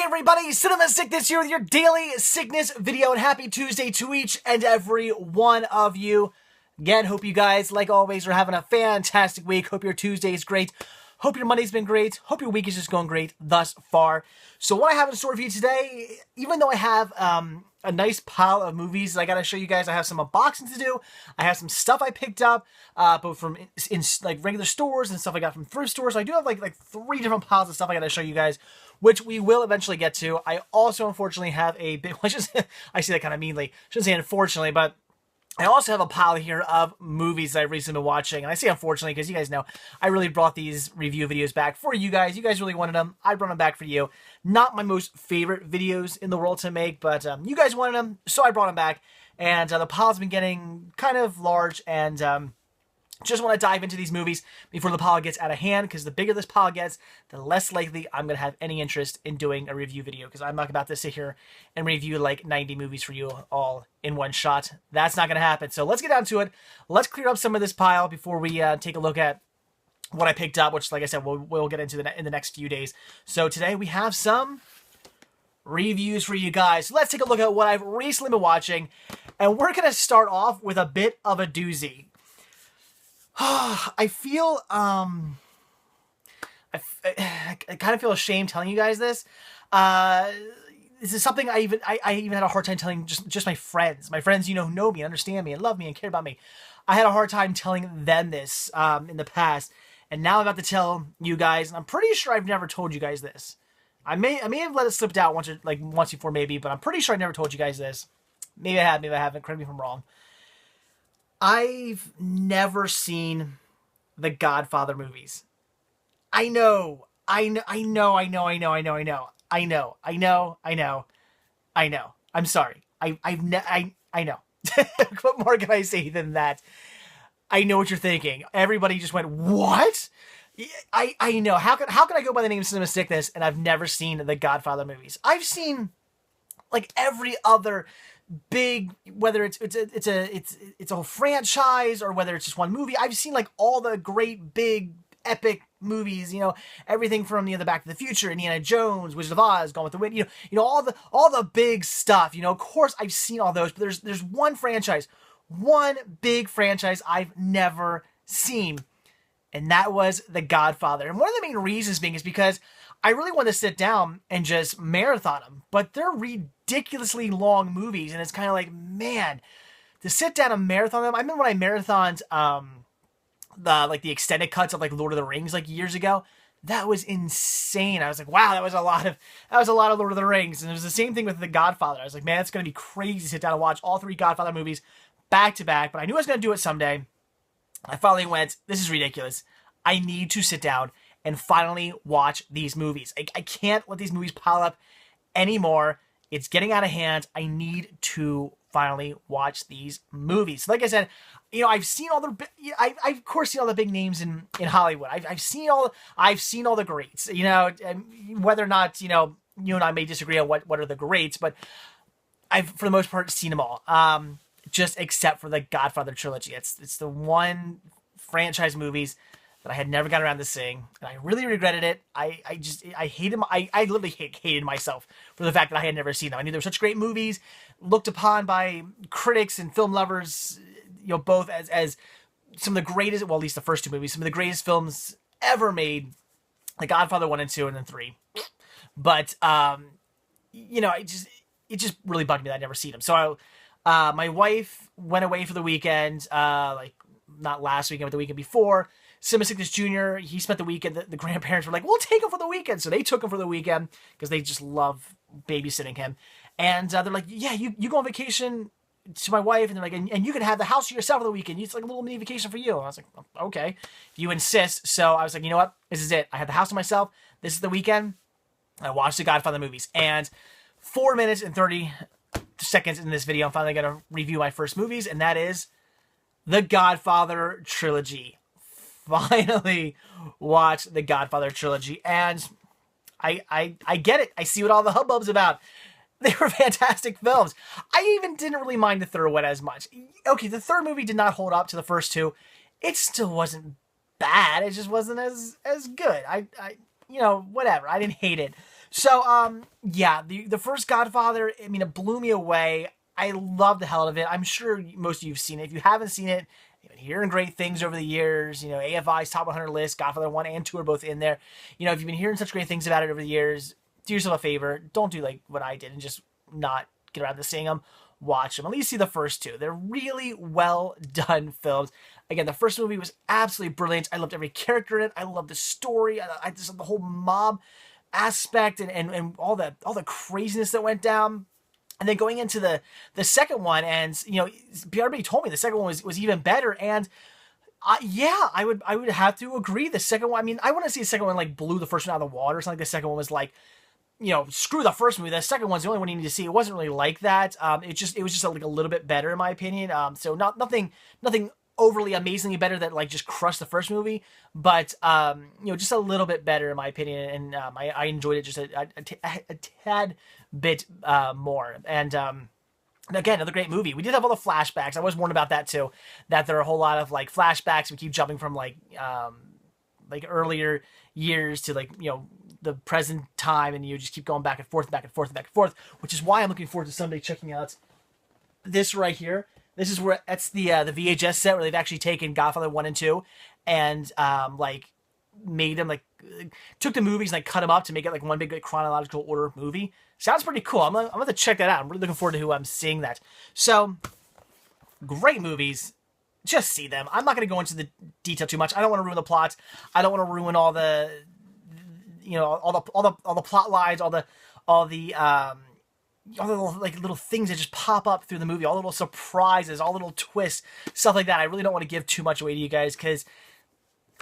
everybody, Cinema Sickness here with your daily sickness video, and happy Tuesday to each and every one of you. Again, hope you guys, like always, are having a fantastic week. Hope your Tuesday is great. Hope your Monday's been great. Hope your week is just going great thus far. So what I have in store for you today, even though I have a nice pile of movies I gotta show you guys, I have some unboxing to do. I have some stuff I picked up, both from in like regular stores and stuff I got from thrift stores. So I do have like 3 different piles of stuff I gotta show you guys, which we will eventually get to. I also unfortunately have a big, I say that kind of meanly, shouldn't say unfortunately, but I also have a pile here of movies that I've recently been watching. And I say unfortunately because you guys know I really brought these review videos back for you guys. You guys really wanted them. I brought them back for you. Not my most favorite videos in the world to make, but you guys wanted them, so I brought them back. And the pile's been getting kind of large, and just want to dive into these movies before the pile gets out of hand, because the bigger this pile gets, the less likely I'm going to have any interest in doing a review video, because I'm not about to sit here and review like 90 movies for you all in one shot. That's not going to happen. So let's get down to it. Let's clear up some of this pile before we take a look at what I picked up, which, like I said, we'll get into in the next few days. So today we have some reviews for you guys. So let's take a look at what I've recently been watching, and we're going to start off with a bit of a doozy. I feel, I kind of feel ashamed telling you guys this. This is something I even had a hard time telling just my friends. My friends, know me and understand me and love me and care about me. I had a hard time telling them this, in the past. And now I'm about to tell you guys, and I'm pretty sure I've never told you guys this. I may have let it slip out once before maybe, but I'm pretty sure I never told you guys this. Maybe I have, maybe I haven't. Correct me if I'm wrong. I've never seen the Godfather movies. I know. I'm sorry. I know. What more can I say than that? I know what you're thinking. Everybody just went, what? I know. How can I go by the name Cinema Sickness and I've never seen the Godfather movies? I've seen like every other big, whether it's a whole franchise or whether it's just one movie. I've seen like all the great big epic movies, everything from the Back to the Future, Indiana Jones, Wizard of Oz, Gone with the Wind, all the big stuff. Of course I've seen all those, but there's one big franchise I've never seen, and that was The Godfather. And one of the main reasons being is because I really want to sit down and just marathon them, but they're ridiculously long movies, and it's kind of like, man, to sit down and marathon them. I remember when I marathoned the extended cuts of like Lord of the Rings like years ago. That was insane. I was like, wow, that was a lot of Lord of the Rings. And it was the same thing with The Godfather. I was like, man, it's gonna be crazy to sit down and watch all 3 Godfather movies back to back. But I knew I was gonna do it someday. I finally went, this is ridiculous. I need to sit down and finally watch these movies. I can't let these movies pile up anymore. It's getting out of hand. I need to finally watch these movies. Like I said, I've seen all the, I've of course seen all the big names in Hollywood. I've seen all the greats. And whether or not you and I may disagree on what are the greats, but I've for the most part seen them all. Just except for the Godfather trilogy. It's the one franchise movies that I had never gotten around to seeing, and I really regretted it. I hated I literally hated myself for the fact that I had never seen them. I knew they were such great movies, looked upon by critics and film lovers, both as some of the greatest, well, at least the first 2 movies, some of the greatest films ever made, The Godfather 1 and 2, and then 3. But it just really bugged me that I'd never seen them. So my wife went away for the weekend, not last weekend, but the weekend before. Cinema Sickness Jr., he spent the weekend. The grandparents were like, we'll take him for the weekend. So they took him for the weekend because they just love babysitting him. And they're like, yeah, you go on vacation to my wife. And they're like, and you can have the house to yourself for the weekend. It's like a little mini vacation for you. And I was like, okay, if you insist. So I was like, you know what? This is it. I had the house to myself. This is the weekend. I watched the Godfather movies. And 4 minutes and 30 seconds in this video, I'm finally going to review my first movies. And that is the Godfather trilogy. Finally watched the Godfather trilogy, and I get it. I see what all the hubbub's about. They were fantastic films. I even didn't really mind the third one as much. Okay, the third movie did not hold up to the first 2. It still wasn't bad. It just wasn't as good. Whatever. I didn't hate it. So, yeah, the first Godfather, I mean, it blew me away. I love the hell of it. I'm sure most of you've seen it. If you haven't seen it, you've been hearing great things over the years. You know, AFI's top 100 list, Godfather 1 and 2 are both in there. You know, if you've been hearing such great things about it over the years, do yourself a favor. Don't do like what I did and just not get around to seeing them. Watch them. At least see the first two. They're really well done films. Again, the first movie was absolutely brilliant. I loved every character in it. I loved the story. I just love the whole mob aspect and all the craziness that went down. And then going into the second one, and you know, everybody told me the second one was even better. And yeah, I would have to agree. The second one, I mean, I want to see the second one like blew the first one out of the water. Something like the second one was like, you know, screw the first movie. The second one's the only one you need to see. It wasn't really like that. It was just like a little bit better in my opinion. So nothing overly amazingly better that like just crushed the first movie, but you know, just a little bit better in my opinion. And I enjoyed it just a tad bit more. And again, another great movie. We did have all the flashbacks. I was warned about that too, that there are a whole lot of like flashbacks. We keep jumping from like earlier years to like, you know, the present time, and you just keep going back and forth, back and forth, back and forth, which is why I'm looking forward to someday checking out this right here. This is where that's the VHS set where they've actually taken Godfather 1 and 2 and like made them like took the movies and like cut them up to make it like one big like, chronological order movie. Sounds pretty cool. I'm gonna check that out. I'm really looking forward to who I'm seeing that. So great movies. Just see them. I'm not gonna go into the detail too much. I don't want to ruin the plot. I don't want to ruin all the you know all the plot lines, all the like little things that just pop up through the movie, all the little surprises, all the little twists, stuff like that. I really don't want to give too much away to you guys because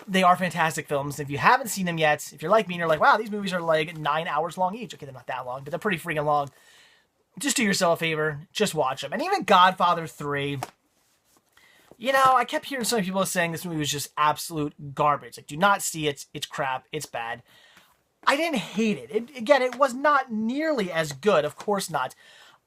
they are fantastic films. If you haven't seen them yet, if you're like me and you're like, wow, these movies are like 9 hours long each. Okay, they're not that long, but they're pretty freaking long. Just do yourself a favor. Just watch them. And even Godfather 3, you know, I kept hearing some people saying this movie was just absolute garbage. Like, do not see it. It's crap. It's bad. I didn't hate it. Again, it was not nearly as good. Of course not.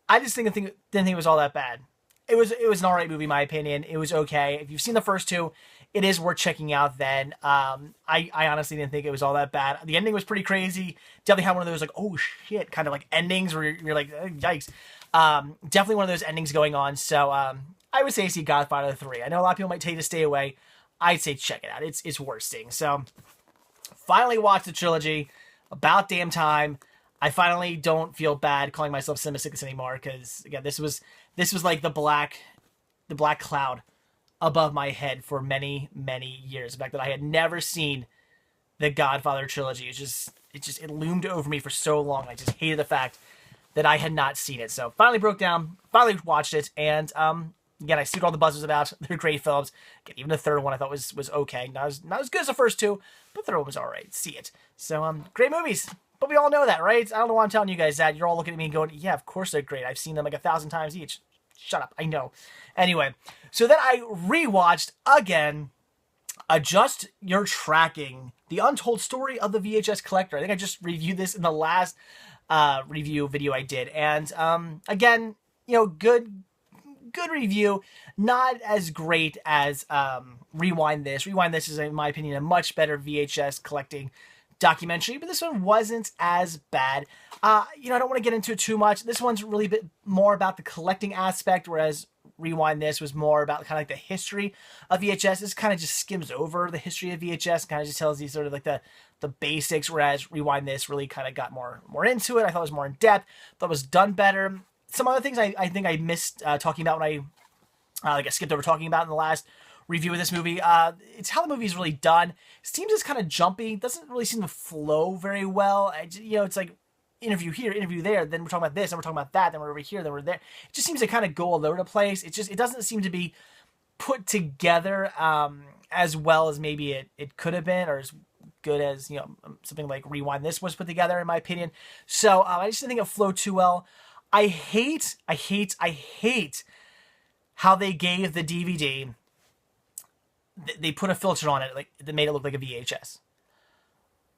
I just didn't think it was all that bad. It was an alright movie, in my opinion. It was okay. If you've seen the first two, it is worth checking out then. I honestly didn't think it was all that bad. The ending was pretty crazy. Definitely had one of those like, oh shit, kind of like endings where you're like, oh, yikes. Definitely one of those endings going on. So I would say see Godfather 3. I know a lot of people might tell you to stay away. I'd say check it out. It's worth seeing. So finally watched the trilogy. About damn time. I finally don't feel bad calling myself Cinemasickness anymore because again, this was like the black cloud above my head for many years. The fact that I had never seen the Godfather trilogy, it loomed over me for so long. I just hated the fact that I had not seen it. So finally broke down, finally watched it, and again, I see what all the buzz was about. They're great films. Again, even the third one I thought was okay. Not as good as the first two, but the third one was alright. See it. So great movies. But we all know that, right? I don't know why I'm telling you guys that. You're all looking at me and going, yeah, of course they're great. I've seen them like 1,000 times each. Shut up. I know. Anyway, so then I rewatched again Adjust Your Tracking, the untold story of the VHS collector. I think I just reviewed this in the last review video I did. And again, you know, good review. Not as great as Rewind This. Rewind This is, in my opinion, a much better VHS collecting documentary, but this one wasn't as bad. You know, I don't want to get into it too much. This one's really a bit more about the collecting aspect, whereas Rewind This was more about kind of like the history of VHS. This kind of just skims over the history of VHS, kind of just tells you sort of like the basics, whereas Rewind This really kind of got more into it. I thought it was more in depth, thought it was done better. Some other things I think I missed talking about when I skipped over talking about in the last review of this movie. It's how the movie is really done. It seems it's kind of jumpy. It doesn't really seem to flow very well. You know, it's like interview here, interview there, then we're talking about this, then we're talking about that, then we're over here, then we're there. It just seems to kind of go all over the place. It doesn't seem to be put together as well as maybe it could have been, or as good as, you know, something like Rewind This was put together, in my opinion. So I just didn't think it flowed too well. I hate how they gave the DVD. They put a filter on it, like that made it look like a VHS.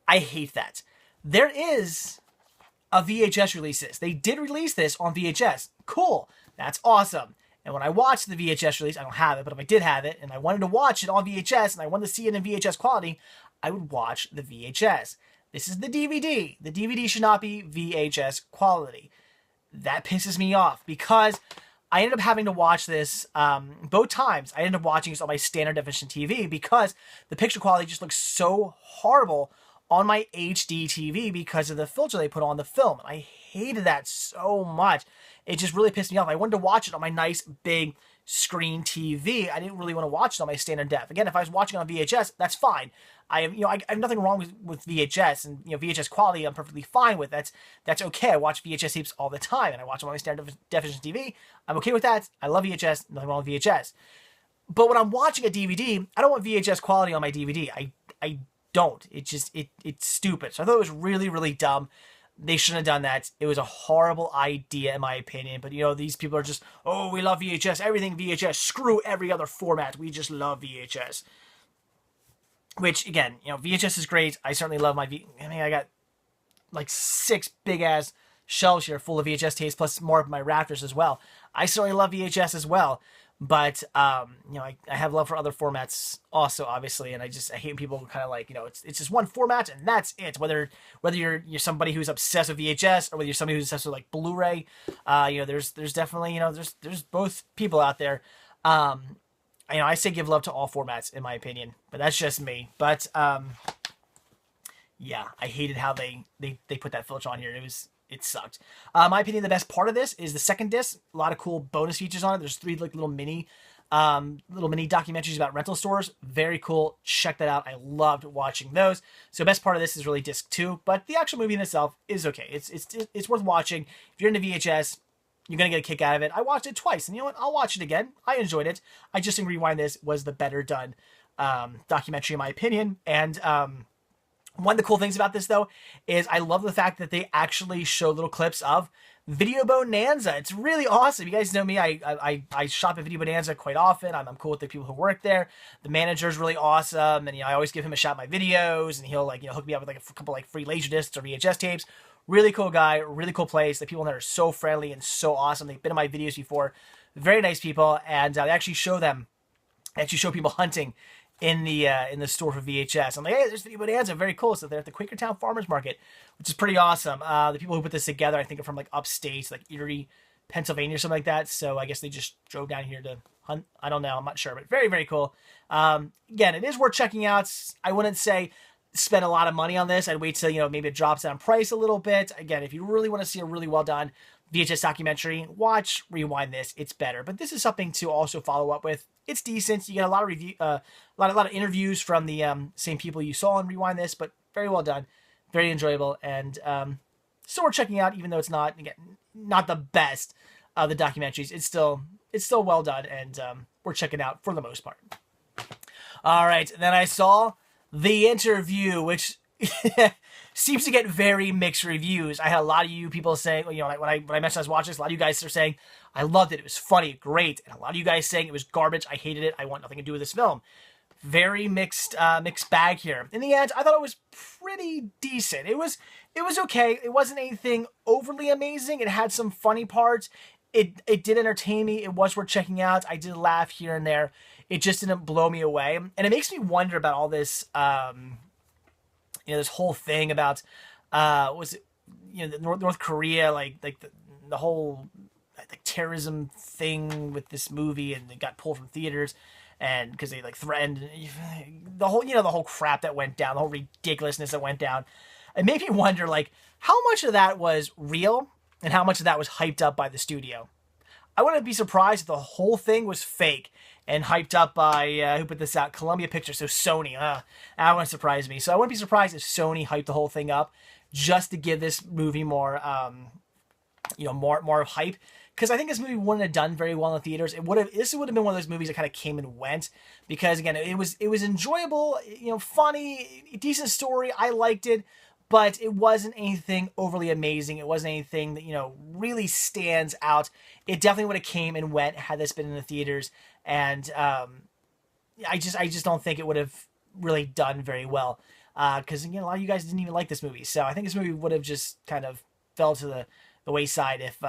I hate that. There is a VHS release this. They did release this on VHS. Cool. That's awesome. And when I watched the VHS release, I don't have it, but if I did have it and I wanted to watch it on VHS and I wanted to see it in VHS quality, I would watch the VHS. This is the DVD. The DVD should not be VHS quality. That pisses me off because I ended up having to watch this both times. I ended up watching this on my standard definition TV because the picture quality just looks so horrible on my HD TV because of the filter they put on the film. And I hated that so much. It just really pissed me off. I wanted to watch it on my nice big screen TV. I didn't really want to watch it on my standard def. Again, if I was watching on VHS, that's fine. I have nothing wrong with VHS, and VHS quality I'm perfectly fine with. That's okay. I watch VHS tapes all the time, and I watch them on my standard definition TV. I'm okay with that. I love VHS. Nothing wrong with VHS. But when I'm watching a DVD, I don't want VHS quality on my DVD. I don't. It's stupid. So I thought it was really, really dumb. They shouldn't have done that. It was a horrible idea, in my opinion. But, these people are just, oh, we love VHS. Everything VHS. Screw every other format. We just love VHS. Which, again, VHS is great. I certainly love my I got like 6 big-ass shelves here full of VHS tapes, plus more of my rafters as well. I certainly love VHS as well. But, I have love for other formats also, obviously, and I hate people kind of like, it's just one format and that's it. Whether you're somebody who's obsessed with VHS or whether you're somebody who's obsessed with like Blu-ray, there's definitely, there's both people out there. I say give love to all formats, in my opinion, but that's just me. But, yeah, I hated how they put that filter on here. It sucked. My opinion, the best part of this is the second disc. A lot of cool bonus features on it. There's 3 like little mini documentaries about rental stores. Very cool. Check that out. I loved watching those. So best part of this is really disc 2, but the actual movie in itself is okay. It's worth watching. If you're into VHS, you're gonna get a kick out of it. I watched it twice, and you know what? I'll watch it again. I enjoyed it. I just think Rewind This was the better done documentary, in my opinion. And one of the cool things about this, though, is I love the fact that they actually show little clips of Video Bonanza. It's really awesome. You guys know me. I shop at Video Bonanza quite often. I'm cool with the people who work there. The manager's really awesome, and I always give him a shot at my videos, and he'll hook me up with like a couple like free Laserdiscs or VHS tapes. Really cool guy. Really cool place. The people there are so friendly and so awesome. They've been in my videos before. Very nice people, and they actually show them. They actually show people hunting in the store for VHS. I'm like, hey, there's Video Bonanza, very cool. So they're at the Quakertown Farmers Market, which is pretty awesome. The people who put this together, I think, are from like upstate, like Erie, Pennsylvania, or something like that. So I guess they just drove down here to hunt. I don't know, I'm not sure, but very, very cool. Again, it is worth checking out. I wouldn't say spend a lot of money on this. I'd wait till maybe it drops down price a little bit. Again, if you really want to see a really well done VHS documentary, watch Rewind This. It's better, but this is something to also follow up with. It's decent. You get a lot of review, a lot of interviews from the same people you saw on Rewind This, but very well done, very enjoyable, and still worth checking out. Even though it's not the best of the documentaries, it's still well done, and we're checking out for the most part. All right, then I saw The Interview, which seems to get very mixed reviews. I had a lot of you people saying, when I mentioned I was watching this, a lot of you guys are saying, I loved it, it was funny, great. And a lot of you guys saying it was garbage, I hated it, I want nothing to do with this film. Very mixed bag here. In the end, I thought it was pretty decent. It was okay. It wasn't anything overly amazing. It had some funny parts. It did entertain me. It was worth checking out. I did laugh here and there. It just didn't blow me away. And it makes me wonder about all this, this whole thing about, was it, North Korea, like the whole like terrorism thing with this movie, and it got pulled from theaters, and because they like threatened the whole crap that went down, the whole ridiculousness that went down. It made me wonder, like, how much of that was real and how much of that was hyped up by the studio. I wouldn't be surprised if the whole thing was fake and hyped up by, who put this out? Columbia Pictures, so Sony. That wouldn't surprise me. So I wouldn't be surprised if Sony hyped the whole thing up just to give this movie more, more hype. Because I think this movie wouldn't have done very well in the theaters. This would have been one of those movies that kind of came and went. Because, again, it was enjoyable, funny, decent story. I liked it. But it wasn't anything overly amazing. It wasn't anything that, really stands out. It definitely would have came and went had this been in the theaters. And I just don't think it would have really done very well. Because, a lot of you guys didn't even like this movie. So I think this movie would have just kind of fell to the wayside if,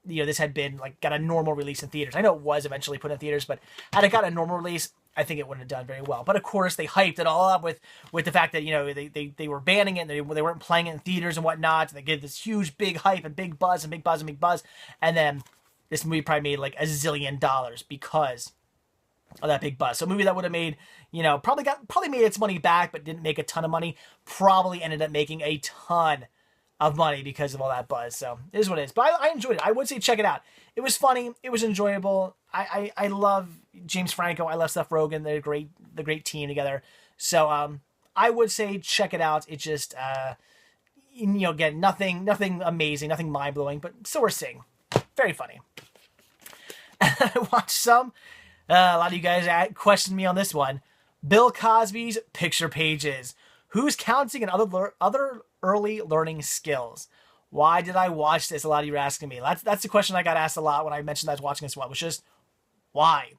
this had been, got a normal release in theaters. I know it was eventually put in theaters, but had it got a normal release, I think it wouldn't have done very well. But of course, they hyped it all up with the fact that, you know, they were banning it, and they weren't playing it in theaters and whatnot. And they gave this huge big hype and big buzz and big buzz and big buzz. And then this movie probably made like $1 zillion because of that big buzz. So a movie that would have made, you know, probably made its money back, but didn't make a ton of money, probably ended up making a ton of money because of all that buzz. So it is what it is. But I enjoyed it. I would say check it out. It was funny. It was enjoyable. I love James Franco. I love Seth Rogen. They're the great team together. So I would say check it out. It just you know, again, nothing amazing, nothing mind blowing, but so we're seeing. Very funny. I watched some. A lot of you guys questioned me on this one. Bill Cosby's Picture Pages. Who's counting and other early learning skills? Why did I watch this? A lot of you are asking me. That's the question I got asked a lot when I mentioned I was watching this one, was just, why?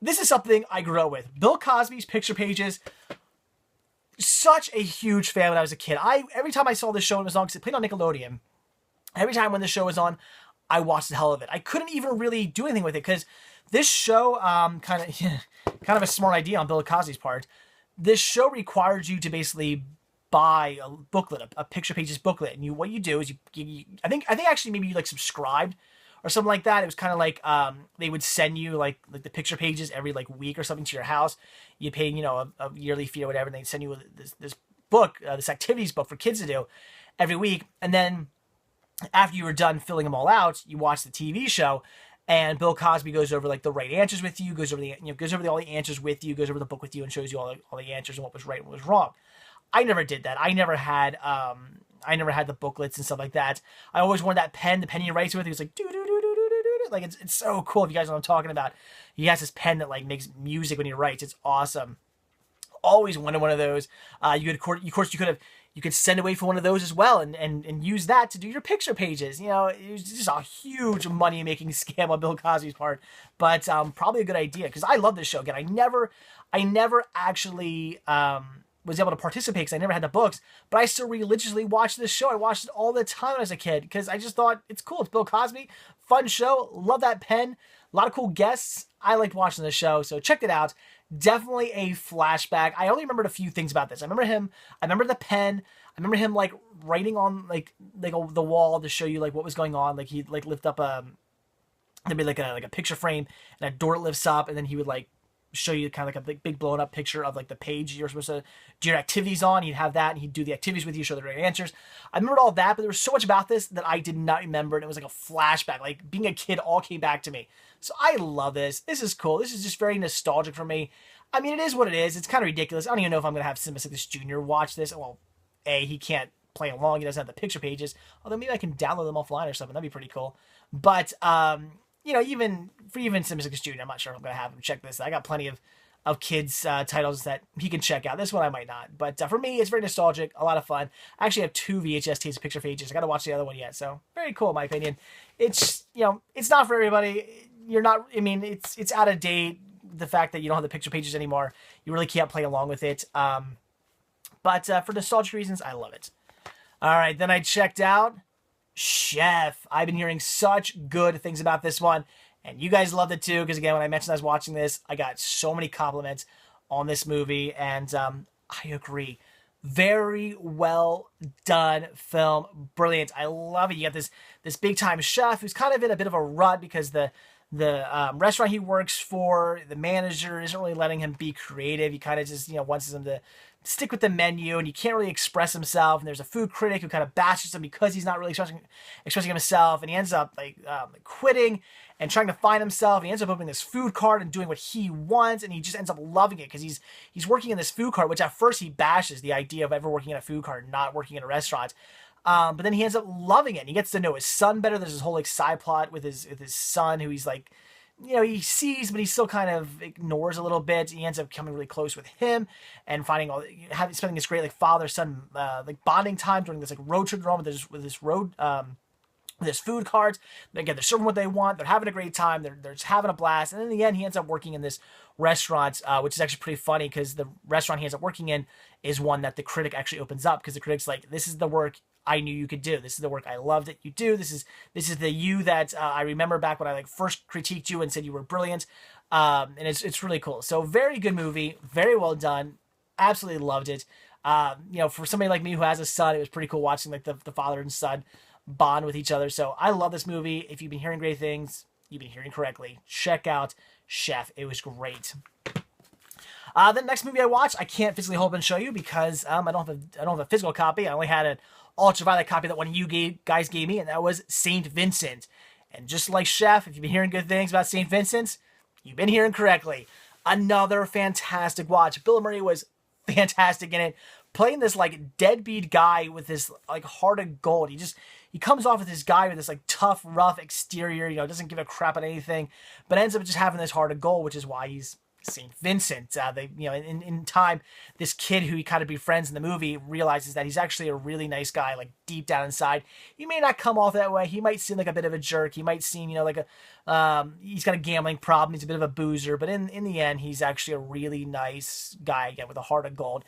This is something I grew up with. Bill Cosby's Picture Pages. Such a huge fan when I was a kid. Every time I saw this show when it was on, because it played on Nickelodeon, every time when the show was on, I watched the hell of it. I couldn't even really do anything with it, because this show, kind of a smart idea on Bill Cosby's part. This show requires you to basically buy a booklet, a Picture Pages booklet, and what you do is you I think actually maybe you like subscribed or something like that. It was kind of like they would send you like the Picture Pages every like week or something to your house. You pay, you know, a yearly fee or whatever, and they'd send you this book, this activities book for kids to do every week. And then after you were done filling them all out, you watch the TV show. And Bill Cosby goes over like the right answers with you, goes over all the answers with you, goes over the book with you, and shows you all the answers and what was right and what was wrong. I never did that. I never had the booklets and stuff like that. I always wanted that pen. The pen he writes with, he was like do do do do do do do. Like it's so cool. If you guys know what I'm talking about, he has this pen that like makes music when he writes. It's awesome. Always wanted one of those. You could send away for one of those as well and use that to do your Picture Pages. You know, it was just a huge money-making scam on Bill Cosby's part, but probably a good idea, because I love this show. Again, I never actually was able to participate because I never had the books, but I still religiously watched this show. I watched it all the time as a kid because I just thought it's cool. It's Bill Cosby. Fun show. Love that pen. A lot of cool guests. I liked watching the show, so check it out. Definitely a flashback. I only remembered a few things about this. I remember him. I remember the pen. I remember him like writing on like the wall to show you like what was going on. Like he'd like lift up there'd be like a picture frame and a door lifts up, and then he would like show you kind of like a big blown up picture of like the page you're supposed to do your activities on. He'd have that, and he'd do the activities with you, show the right answers. I remembered all that, but there was so much about this that I did not remember, and it was like a flashback. Like being a kid all came back to me. So I love this. This is cool. This is just very nostalgic for me. I mean, it is what it is. It's kind of ridiculous. I don't even know if I'm going to have Simba Jr. watch this. Well, he can't play along. He doesn't have the Picture Pages. Although maybe I can download them offline or something. That'd be pretty cool. But, you know, even Simba Jr., I'm not sure if I'm going to have him check this. I got plenty of kids' titles that he can check out. This one I might not. But for me, it's very nostalgic. A lot of fun. I actually have 2 VHS tapes of Picture Pages. I got to watch the other one yet. So, very cool in my opinion. It's, you know, it's not for everybody. It's out of date. The fact that you don't have the Picture Pages anymore, you really can't play along with it. But for nostalgic reasons, I love it. All right, then I checked out Chef. I've been hearing such good things about this one, and you guys loved it too, because again, when I mentioned I was watching this, I got so many compliments on this movie, and I agree. Very well done film. Brilliant. I love it. You got this big time chef who's kind of in a bit of a rut because the restaurant he works for, the manager isn't really letting him be creative. He kind of just, you know, wants him to stick with the menu, and he can't really express himself. And there's a food critic who kind of bashes him because he's not really expressing himself. And he ends up like quitting and trying to find himself. And he ends up opening this food cart and doing what he wants. And he just ends up loving it because he's working in this food cart, which at first he bashes the idea of ever working in a food cart, not working in a restaurant. But then he ends up loving it. And he gets to know his son better. There's this whole like side plot with his son who he's like, you know, he sees, but he still kind of ignores a little bit. He ends up becoming really close with him and spending this great like father-son like bonding time during this like road trip they're on with this food cart. Again, they're serving what they want. They're having a great time. They're just having a blast. And in the end, he ends up working in this restaurant, which is actually pretty funny because the restaurant he ends up working in is one that the critic actually opens up, because the critic's like, this is the work I knew you could do. This is the work I loved that you do. This is the you that I remember back when I like first critiqued you and said you were brilliant. And it's really cool. So very good movie, very well done. Absolutely loved it. For somebody like me who has a son, it was pretty cool watching like the father and son bond with each other. So I love this movie. If you've been hearing great things, you've been hearing correctly. Check out Chef. It was great. The next movie I watched, I can't physically hold up and show you because I don't have a physical copy. I only had an ultraviolet copy that one of you guys gave me, and that was Saint Vincent. And just like Chef, if you've been hearing good things about Saint Vincent, you've been hearing correctly. Another fantastic watch. Bill Murray was fantastic in it, playing this like deadbeat guy with this like heart of gold. He comes off with this guy with this like tough, rough exterior, doesn't give a crap on anything, but ends up just having this heart of gold, which is why he's Saint Vincent. In time, this kid who he kind of befriends in the movie realizes that he's actually a really nice guy, like deep down inside. He may not come off that way. He might seem like a bit of a jerk. He might seem, he's got a gambling problem. He's a bit of a boozer, but in the end, he's actually a really nice guy again with a heart of gold.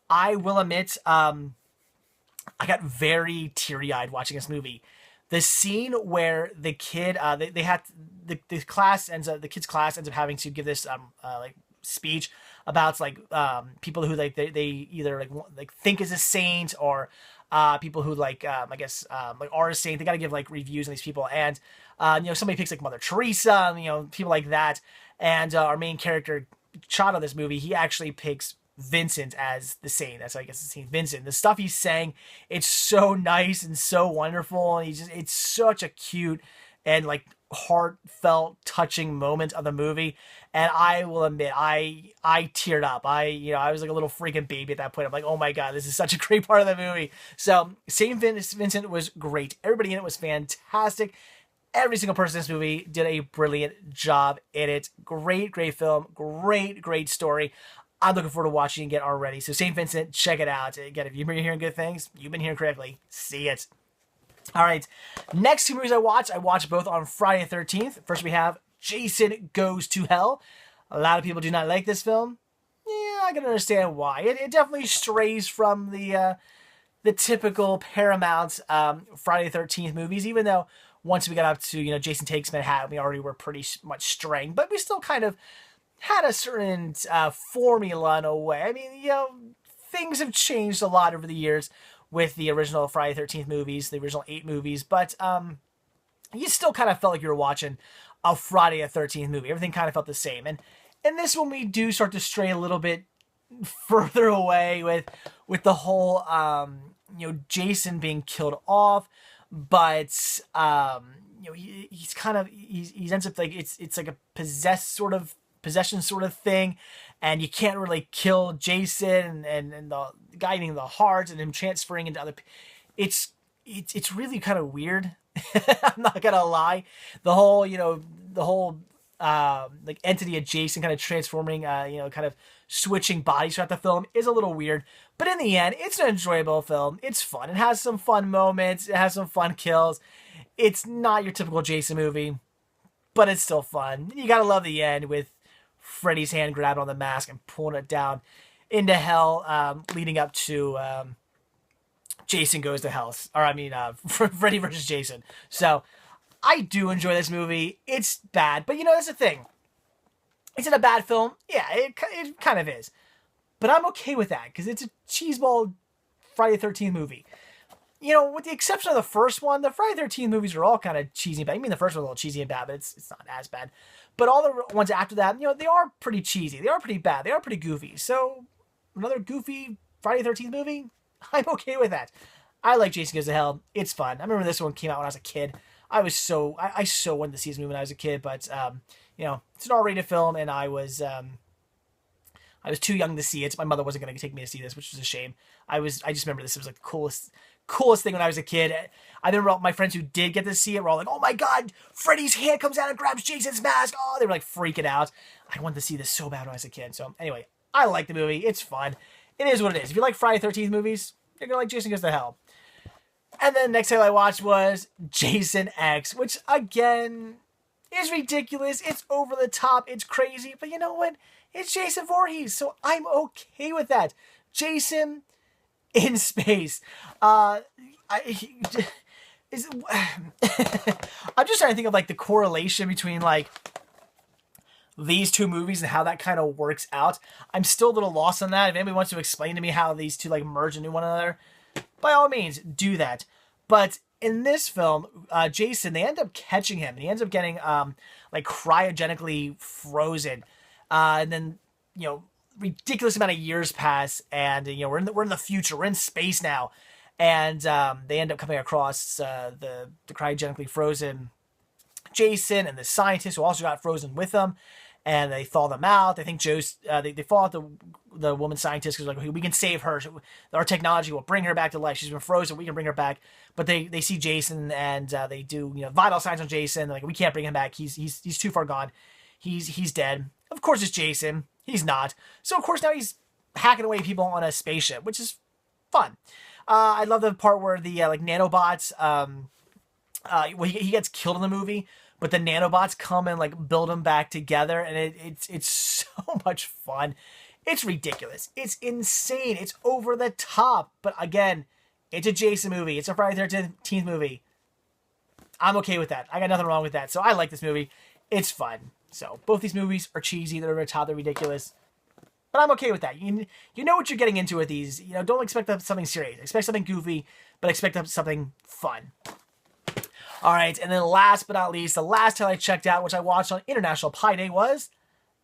I will admit, I got very teary-eyed watching this movie. The scene where the kid, they had the kid's class ends up having to give this like speech about like people who like they either like think is a saint or people who like I guess like are a saint. They got to give like reviews on these people, and somebody picks like Mother Teresa, people like that, and our main character Chad of this movie, he actually picks Vincent as the saint. That's, I guess, the Saint Vincent. The stuff he's saying, it's so nice and so wonderful, and it's such a cute and like heartfelt, touching moment of the movie. And I will admit, I teared up. I was like a little freaking baby at that point. I'm like, oh my god, this is such a great part of the movie. So Saint Vincent was great. Everybody in it was fantastic. Every single person in this movie did a brilliant job in it. Great film. Great story. I'm looking forward to watching it again already. So St. Vincent, check it out. Again, if you've been hearing good things, you've been hearing correctly. See it. All right. Next two movies I watched both on Friday the 13th. First we have Jason Goes to Hell. A lot of people do not like this film. Yeah, I can understand why. It definitely strays from the typical Paramount Friday the 13th movies, even though once we got up to, Jason Takes Manhattan, we already were pretty much straying. But we still kind of had a certain formula in a way. I mean, things have changed a lot over the years with the original Friday the 13th movies, the original 8 movies, but you still kind of felt like you were watching a Friday the 13th movie. Everything kind of felt the same. And in this one, we do start to stray a little bit further away with the whole, Jason being killed off, but he ends up like it's like a possession sort of thing, and you can't really kill Jason and the guy eating the heart and him transferring into other. It's really kind of weird. I'm not gonna lie. The whole like entity of Jason kind of transforming, kind of switching bodies throughout the film is a little weird. But in the end, it's an enjoyable film. It's fun. It has some fun moments. It has some fun kills. It's not your typical Jason movie, but it's still fun. You gotta love the end with Freddy's hand grabbing on the mask and pulling it down into hell, leading up to Jason Goes to Hell. Freddy versus Jason. So I do enjoy this movie. It's bad, but that's the thing. Is it a bad film? Yeah, it kind of is. But I'm okay with that because it's a cheeseball Friday the 13th movie. With the exception of the first one, the Friday the 13th movies are all kind of cheesy and bad. I mean, the first one's a little cheesy and bad, but it's not as bad. But all the ones after that, they are pretty cheesy. They are pretty bad. They are pretty goofy. So another goofy Friday the 13th movie, I'm okay with that. I like Jason Goes to Hell. It's fun. I remember this one came out when I was a kid. I so wanted to see this movie when I was a kid, but it's an R-rated film, and I was too young to see it. My mother wasn't going to take me to see this, which was a shame. I just remember this was like the coolest thing when I was a kid. I remember my friends who did get to see it were all like, oh my god, Freddy's hand comes out and grabs Jason's mask. Oh, they were like freaking out. I wanted to see this so bad when I was a kid. So anyway, I like the movie. It's fun. It is what it is. If you like Friday the 13th movies, you're going to like Jason Goes to Hell. And then the next title I watched was Jason X, which again is ridiculous. It's over the top. It's crazy. But you know what? It's Jason Voorhees, so I'm okay with that. Jason in space. I is I'm just trying to think of like the correlation between like these two movies and how that kind of works out. I'm still a little lost on that. If anybody wants to explain to me how these two like merge into one another, by all means, do that. But in this film, Jason, they end up catching him, and he ends up getting like cryogenically frozen, and then ridiculous amount of years pass, and we're in the future, we're in space now, and they end up coming across the cryogenically frozen Jason and the scientist who also got frozen with them, and they thaw them out. They think they thaw out the woman scientist because like, we can save her. Our technology will bring her back to life. She's been frozen. We can bring her back. But they see Jason and they do vital signs on Jason. They're like, we can't bring him back. He's too far gone. He's dead. Of course it's Jason. He's not. So of course now he's hacking away people on a spaceship, which is fun. I love the part where the like nanobots. He gets killed in the movie, but the nanobots come and like build him back together, and it's so much fun. It's ridiculous. It's insane. It's over the top. But again, it's a Jason movie. It's a Friday the 13th movie. I'm okay with that. I got nothing wrong with that. So I like this movie. It's fun. So both these movies are cheesy. They're over the top. They're ridiculous. But I'm okay with that. You know what you're getting into with these. Don't expect something serious. Expect something goofy, but expect something fun. All right, and then last but not least, the last time I checked out, which I watched on International Pi Day, was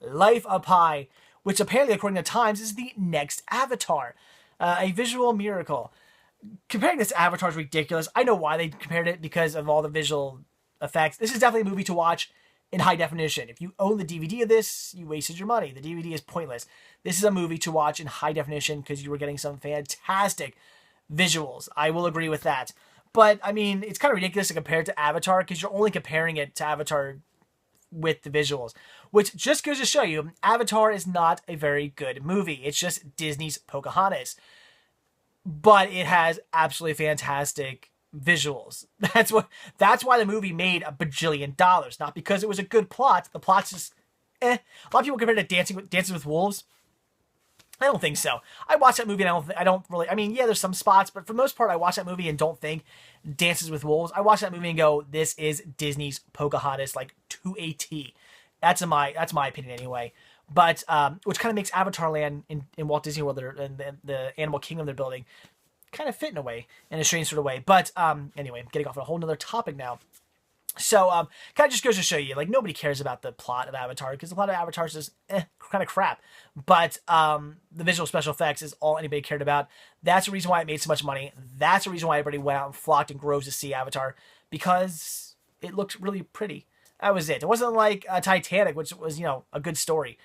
Life of Pi, which apparently, according to Times, is the next Avatar. A visual miracle. Comparing this to Avatar is ridiculous. I know why they compared it, because of all the visual effects. This is definitely a movie to watch in high definition. If you own the DVD of this, you wasted your money. The DVD is pointless. This is a movie to watch in high definition because you were getting some fantastic visuals. I will agree with that. But, I mean, it's kind of ridiculous to compare it to Avatar because you're only comparing it to Avatar with the visuals, which just goes to show you Avatar is not a very good movie. It's just Disney's Pocahontas. But it has absolutely fantastic visuals. That's why the movie made $1 bajillion, not because it was a good plot. The plot's just A lot of people compare it to Dances with Wolves. I don't think so. I watched that movie and I don't really, I mean, yeah, there's some spots, but for the most part, I watch that movie and don't think Dances with Wolves. I watch that movie and go, this is Disney's Pocahontas, like, to a T. That's my opinion anyway. But, which kind of makes Avatar Land in Walt Disney World, and the Animal Kingdom they're building, kind of fit in a way, in a strange sort of way. But, anyway, I'm getting off on a whole nother topic now. So, kind of just goes to show you, like, nobody cares about the plot of Avatar, because the plot of Avatar is just, kind of crap. But, the visual special effects is all anybody cared about. That's the reason why it made so much money. That's the reason why everybody went out and flocked in groves to see Avatar, because it looked really pretty. That was it. It wasn't like Titanic, which was, a good story.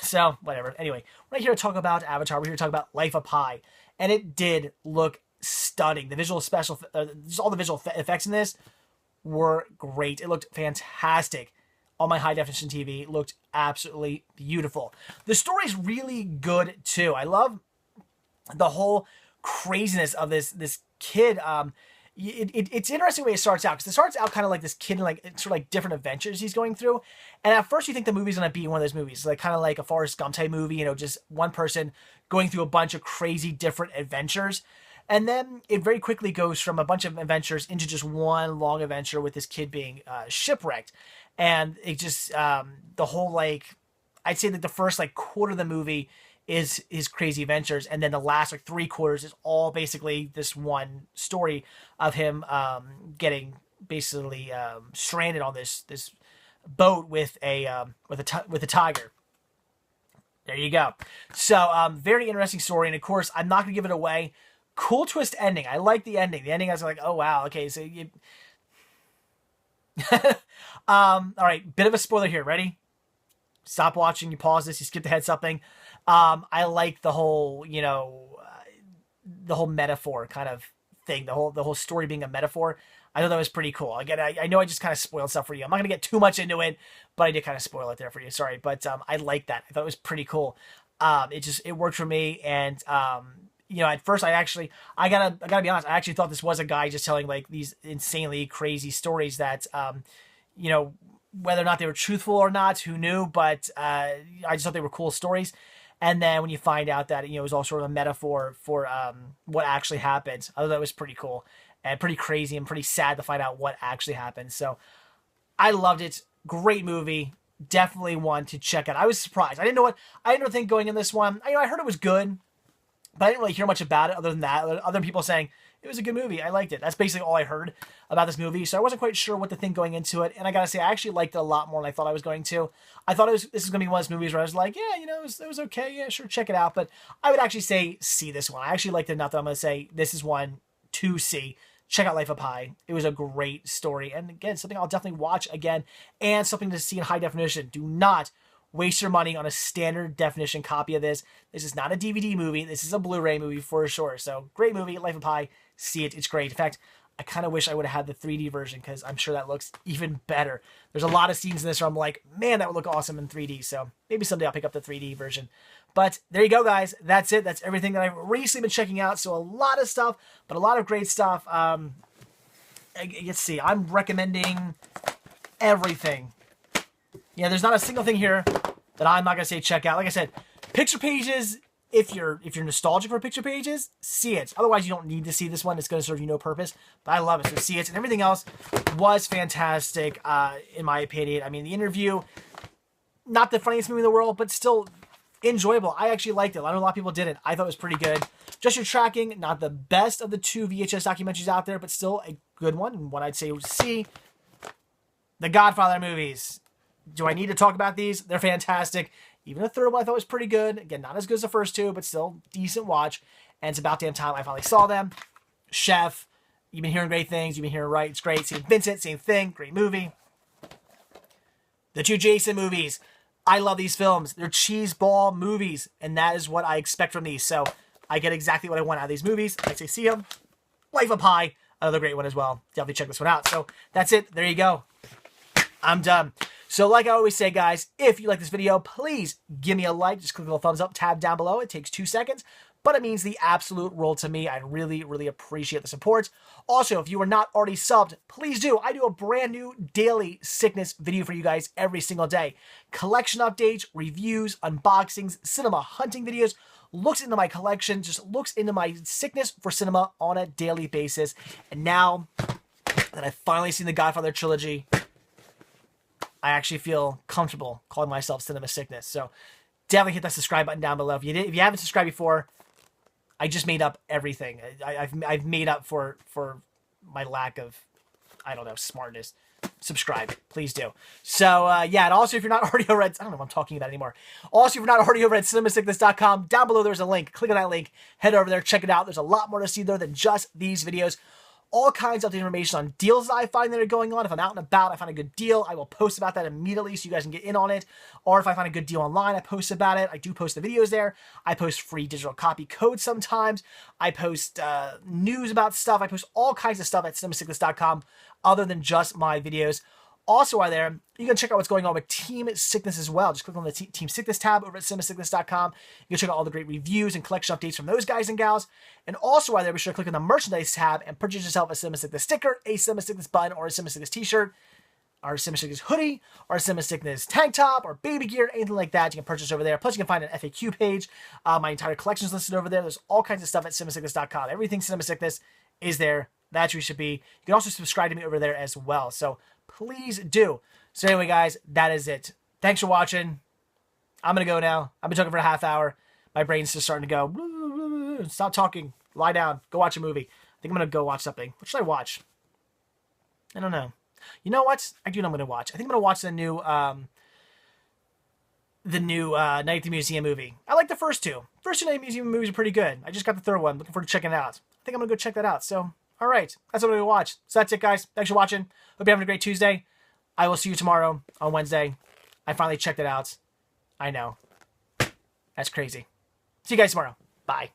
So, whatever. Anyway, we're not here to talk about Avatar. We're here to talk about Life of Pi. And it did look stunning. The visual special, just all the visual effects in this were great. It looked fantastic on my high definition TV. It looked absolutely beautiful. The story's really good too. I love the whole craziness of this kid. It's interesting the way it starts out, because it starts out kind of like this kid in like sort of like different adventures he's going through. And at first you think the movie's gonna be one of those movies, like kind of like a Forrest Gump type movie, just one person going through a bunch of crazy different adventures. And then it very quickly goes from a bunch of adventures into just one long adventure with this kid being shipwrecked. And it just, the whole, like, I'd say that the first, like, quarter of the movie is his crazy adventures. And then the last, like, 3/4 is all basically this one story of him getting basically stranded on this boat with a tiger. There you go. So, very interesting story. And, of course, I'm not going to give it away. Cool twist ending. I like the ending. The ending, I was like, oh, wow. Okay, so you... all right, bit of a spoiler here. Ready? Stop watching. You pause this. You skip ahead something. I like the whole, the whole metaphor kind of thing. The whole story being a metaphor. I thought that was pretty cool. Again, I know I just kind of spoiled stuff for you. I'm not going to get too much into it, but I did kind of spoil it there for you. Sorry. But I like that. I thought it was pretty cool. It worked for me. And, at first I gotta be honest, I actually thought this was a guy just telling like these insanely crazy stories that, whether or not they were truthful or not, who knew, but I just thought they were cool stories. And then when you find out that, it was all sort of a metaphor for what actually happened, I thought that was pretty cool. and pretty crazy and pretty sad to find out what actually happened. So I loved it. Great movie. Definitely one to check out. I was surprised. I didn't know think going in this one. I heard it was good, but I didn't really hear much about it other than that. Other people saying it was a good movie. I liked it. That's basically all I heard about this movie. So I wasn't quite sure what to think going into it. And I gotta say, I actually liked it a lot more than I thought I was going to. I thought this was gonna be one of those movies where I was like, yeah, it was okay. Yeah, sure, check it out. But I would actually say see this one. I actually liked it enough that I'm gonna say this is one to see. Check out Life of Pi. It was a great story. And again, something I'll definitely watch again and something to see in high definition. Do not waste your money on a standard definition copy of this. This is not a DVD movie. This is a Blu-ray movie for sure. So great movie, Life of Pi. See it. It's great. In fact, I kind of wish I would have had the 3D version because I'm sure that looks even better. There's a lot of scenes in this where I'm like, man, that would look awesome in 3D. So maybe someday I'll pick up the 3D version. But there you go, guys. That's it. That's everything that I've recently been checking out. So a lot of stuff, but a lot of great stuff. Let's see. I'm recommending everything. Yeah, there's not a single thing here that I'm not going to say check out. Like I said, picture pages, if you're nostalgic for picture pages, see it. Otherwise, you don't need to see this one. It's going to serve you no purpose. But I love it, so see it. And everything else was fantastic, in my opinion. I mean, The Interview, not the funniest movie in the world, but still enjoyable. I actually liked it. I know a lot of people didn't. I thought it was pretty good. Just Your Tracking, not the best of the 2 VHS documentaries out there, but still a good one. And what I'd say was see the Godfather movies. Do I need to talk about these? They're fantastic. Even the third one I thought was pretty good. Again, not as good as the first two, but still decent watch. And it's about damn time I finally saw them. Chef, you've been hearing great things. You've been hearing right. It's great. Same Vincent, same thing. Great movie. The 2 Jason movies. I love these films. They're cheeseball movies, and that is what I expect from these. So I get exactly what I want out of these movies. I say see them. Life of Pi, another great one as well. Definitely check this one out. So that's it. There you go. I'm done. So like I always say, guys, if you like this video, please give me a like. Just click the little thumbs up tab down below. It takes 2 seconds, but it means the absolute world to me. I really, really appreciate the support. Also, if you are not already subbed, please do. I do a brand new daily sickness video for you guys every single day. Collection updates, reviews, unboxings, cinema hunting videos, looks into my collection, just looks into my sickness for cinema on a daily basis. And now that I've finally seen the Godfather trilogy, I actually feel comfortable calling myself Cinema Sickness. So definitely hit that subscribe button down below. If you haven't subscribed before, I just made up everything. I've made up for my lack of, I don't know, smartness. Subscribe, please do. So yeah, and also if you're not already over at, I don't know what I'm talking about anymore. Also, if you're not already over at cinemasickness.com, down below there's a link. Click on that link, head over there, check it out. There's a lot more to see there than just these videos. All kinds of information on deals that I find that are going on. If I'm out and about, I find a good deal, I will post about that immediately so you guys can get in on it. Or if I find a good deal online, I post about it. I do post the videos there. I post free digital copy codes sometimes. I post news about stuff. I post all kinds of stuff at cinemasickness.com other than just my videos. Also while there, you can check out what's going on with Team Sickness as well. Just click on the Team Sickness tab over at cinemasickness.com. You can check out all the great reviews and collection updates from those guys and gals. And also while there, be sure to click on the merchandise tab and purchase yourself a Cinema Sickness sticker, a Cinema Sickness button, or a Cinema Sickness t-shirt, or a Cinema Sickness hoodie, or a Cinema Sickness tank top, or baby gear, anything like that. You can purchase over there. Plus, you can find an FAQ page. My entire collection is listed over there. There's all kinds of stuff at cinemasickness.com. Everything Cinema Sickness is there. That's where you should be. You can also subscribe to me over there as well. So please do. So anyway, guys, that is it. Thanks for watching. I'm going to go now. I've been talking for a half hour. My brain's just starting to go. Stop talking. Lie down. Go watch a movie. I think I'm going to go watch something. What should I watch? I don't know. You know what? I do know what I'm going to watch. I think I'm going to watch the new Night at the Museum movie. I like the first two. First two Night at the Museum movies are pretty good. I just got the third one. Looking forward to checking it out. I think I'm going to go check that out. So, all right. That's what I'm going to watch. So that's it, guys. Thanks for watching. Hope you're having a great Tuesday. I will see you tomorrow on Wednesday. I finally checked it out. I know. That's crazy. See you guys tomorrow. Bye.